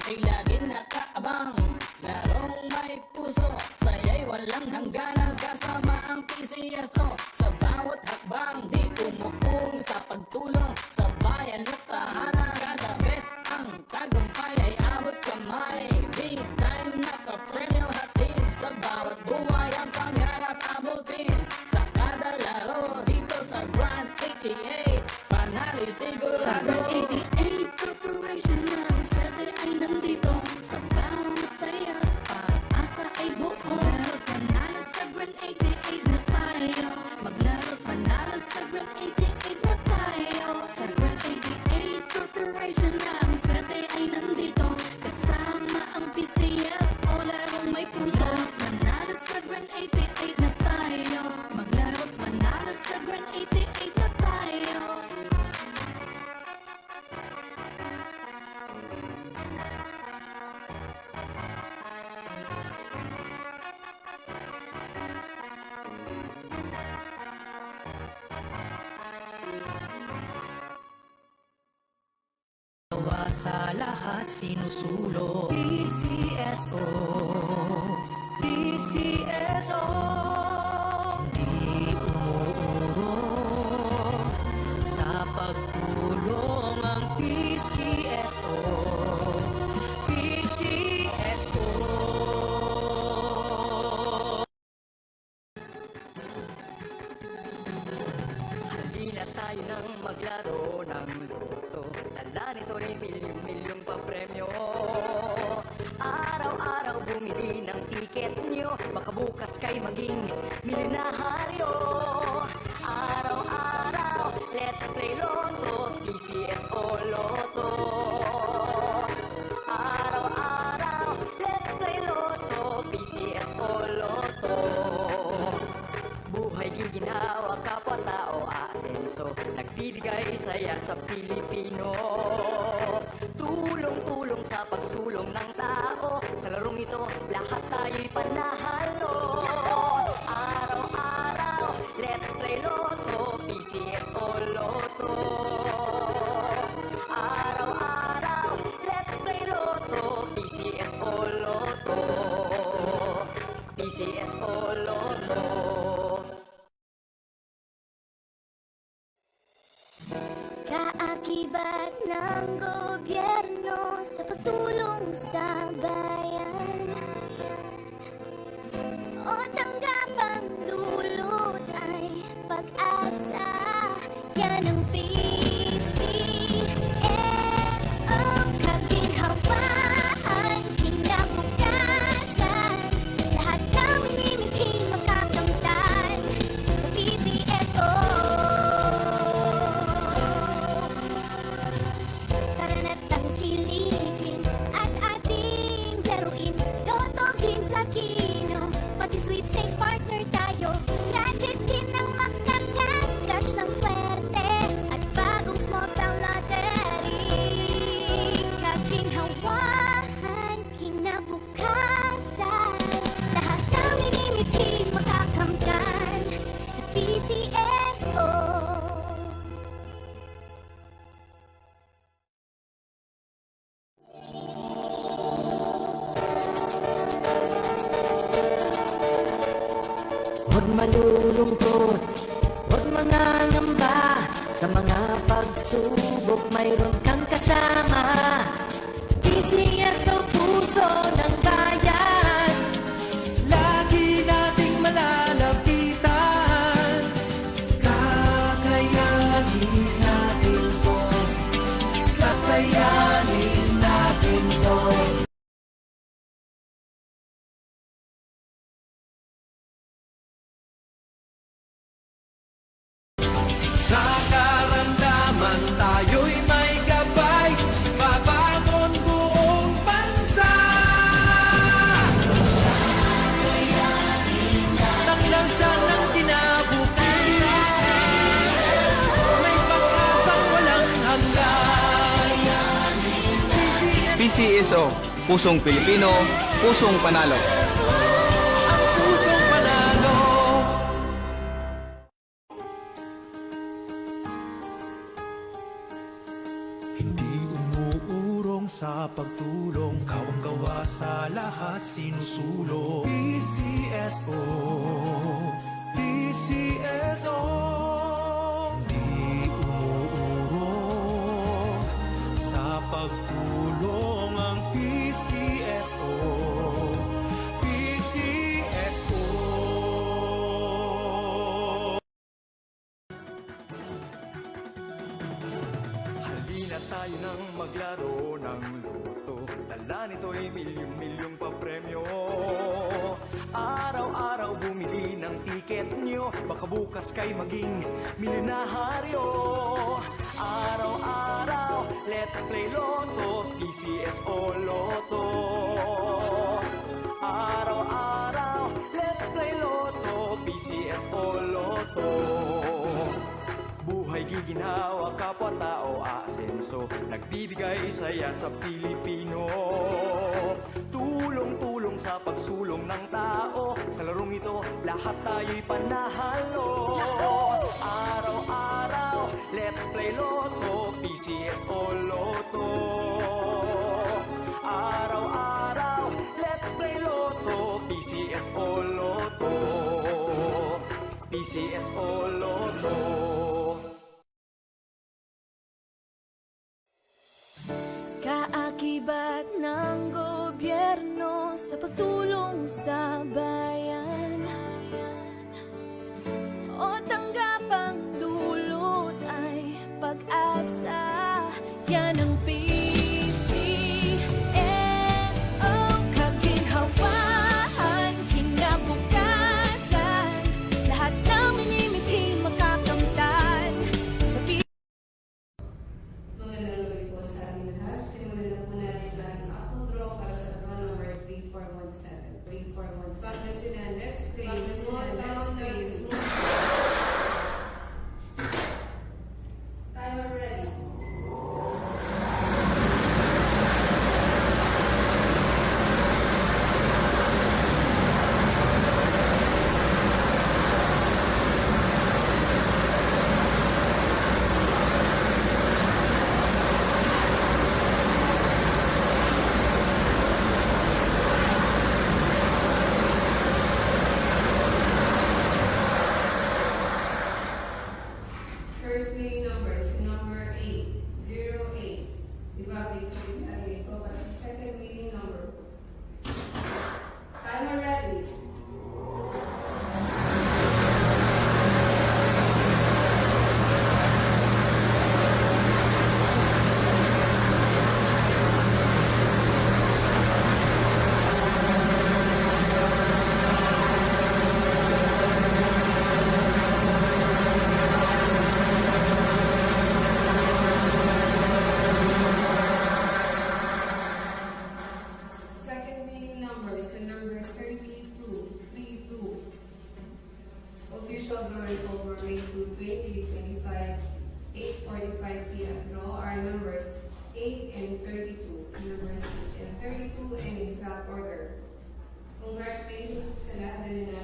ay lagi nakaabang. Larong may puso, saya'y walang hangganan. Kasama ang PCSO sa bawat hakbang. Di umuurong sa pagtulong sa bayan at tahanan. Kada bet ang tagumpay ay abot kamay. Big time nakapremyo hatid sa bawat buhay. Ang pangarap abutin sa kada laro dito sa Grand 88. Panalo sigurado sa Grand 88 Corporation na ang swerte ay nandito. Sa bawat tayo, pag-asa ay buo. Maglaro't manalo sa Grand 88 na tayo. Maglaro't manalo sa Grand 88 na tayo. Sa Grand 88 Corporation na ang swerte ay nandito. Kasama ang PCS o larong may puso. Manalo sa Grand 88 na tayo. Maglaro't manalo sa Grand 88 na tayo. Sa lahat sinusulo PCSO, PCSO. Di umuurong sa pagtulong ang PCSO, PCSO. Halina tayo nang maglaro ng loto. Dala nito ay milyong-milyong pa-premyo. Araw-araw bumili ng tiket nyo. Baka bukas kayo maging milyonaryo. Araw-araw, let's play Lotto, PCSO Lotto. Araw-araw, let's play Lotto, PCSO Lotto. Buhay giginawa, kapwa-tao asenso. Nagbibigay saya sa Pilipino. Tulong-tulong sa pagsulong ng tao. Sa larong ito, lahat tayo'y panahalo. Araw-araw, let's play Lotto, PCSO Lotto. Araw-araw, let's play Lotto, PCSO Lotto. PCSO Lotto. Kaakibat ng gobyerno sa pagtulong sa bayan o tanggapang dulot ay pag-asa. Yan ang PCSO, kaginhawahan, kinabukasan. Lahat ng minimiting makakamtan sa PCSO. Tara na't tangkilikin at ating laruin. Lotto, games sa kino, pati sweepstakes partner tayo. Gadget din ang makakas, cash ng swerte at bagong small town lottery. Kaginhawahan, kinabukasan. Lahat ng minimiting makakamtan sa PCSO. Huwag malulungkot, huwag mangangamba. Sa mga pagsubok mayroon kang kasama. PCSO, puso ng bayan. Lagi nating malalapitan. Kakayanin natin to. Kakayanin natin to. Sa karamdaman tayo'y may gabay, babangon buong bansa. Taklansan ng kinabukasan, may pag-asang walang hanggan. PCSO, pusong Pilipino, pusong panalo. Ang pusong panalo. Hindi umuurong sa pagtulong, kawang-gawa sa lahat sinusulong. PCSO, PCSO, di umuurong sa pagtulong ang PCSO, PCSO. Halina tayo nang maglaro ng loto. Dala nito'y milyong-milyong papremyo. Araw-araw bumili ng tiket nyo, baka bukas kay maging milyonaryo. Araw-araw, let's play Lotto, PCSO Lotto. Araw-araw, let's play Lotto, PCSO Lotto. Buhay giginhawa, kapwa-tao aasenso, nagbibigay saya sa Pilipino. Tulong-tulong sa pagsulong ng tao, sa larong ito lahat tayo'y panahalo. Araw-araw, let's play Lotto, PCSO Lotto. Araw-araw, let's play Lotto, PCSO Lotto. PCSO Lotto. Kaakibat ng gobyerno sa pagtulong sa bayan, o tanggapang dulot ay pag-asa. Yan ang PCSO, kaginhawaan, kinabukasan, lahat ng minimithi makakamtan sa Magandang gabi po sa ating lahat. Simulan na po natin ang ating Apple Draw para sa draw number 3417. 3417. Pangasinan, let's praise. Let's praise. Timer ready. First winning numbers, number 808. Ibabalik po natin ito para sa second winning number. Timer ready. Second winning number is the number 3232. Official draw result were made to 2025, 8:45 p.m. Draw are numbers 8 and 32. Numbers 8 and 32 in exact order. Congratulations sa lahat na